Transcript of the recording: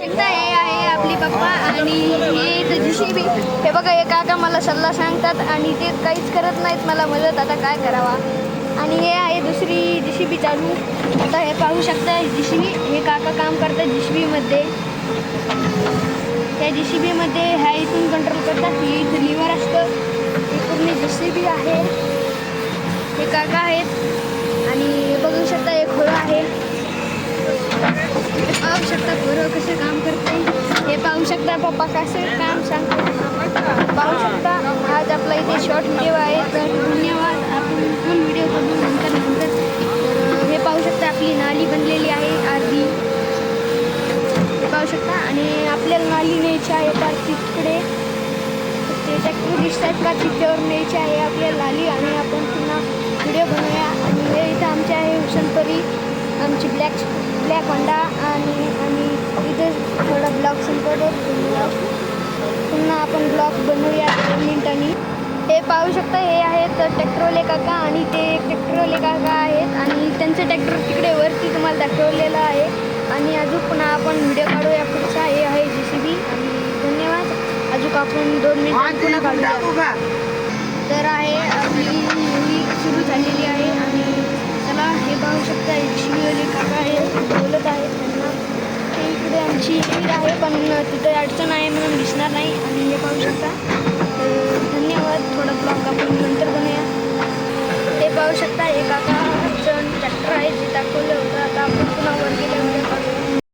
एकदा हे आहे आपली पप्पा आणि हे इथं JCB. हे बघा हे काका मला सल्ला सांगतात आणि ते काहीच करत नाहीत मला मदत. आता काय करावा. आणि हे आहे दुसरी JCB चालू. आता हे पाहू शकता JCB. हे काका काम करतात JCBमध्ये. त्या JCBमध्ये ह्या इथून कंट्रोल करतात. हे इथं लिव्हर असतं. हे पूर्ण JCB आहे. हे काका आहेत आणि बघू शकता एक खोरं आहे. पाहू शकता खोरं कसं काम करते. हे पाहू शकता पप्पा कसं काम सांगतो. पाहू शकता आज आपला इथे शॉर्ट व्हिडिओ आहे. तर धन्यवाद. आपण फुल व्हिडिओ करू नंतर. तर हे पाहू शकता आपली नाली बनलेली आहे अर्धी. हे पाहू शकता आणि आपल्याला नाली न्यायची आहे पार तिकडे. ते ट्रॅक्टर दिसतात का तिच्यावर न्यायची आहे आपल्याला नाली आणि आपण पुन्हा व्हिडिओ बनवूया. आणि हे इथं आमचे आहे हुसनपरी आमची ब्लॅक होंडा आणि इथे थोडा ब्लॉग संपवतो. पुन्हा आपण ब्लॉग बनवूया 2 मिनिटांनी. हे पाहू शकता हे आहेत ट्रॅक्टरवाले काका आणि ते ट्रॅक्टरवाले काका आहेत आणि त्यांचं ट्रॅक्टर तिकडे वरती तुम्हाला दाखवलेलं आहे. आणि अजून पुन्हा आपण व्हिडिओ काढूया पुढचा. हे आहे JCB आणि धन्यवाद. अजून आपण 2 मिनिटांनी पुन्हा काढूया. तर आहे आपली मुली सुरू झालेली आहे आणि चला हे पाहू शकता JCBवाले काका हे बोलत आहेत त्यांना. ते इकडे आमची विहीर आहे पण तिथे अडचण आहे म्हणून दिसणार नाही. आणि हे पाहू शकता. धन्यवाद. थोडा ब्लॉग आपण नंतर बनवूया. हे पाहू शकता हे काका ट्रॅक्टर आहे जे दाखवलं होतं. आता आपण पुन्हा वर गेल्यावर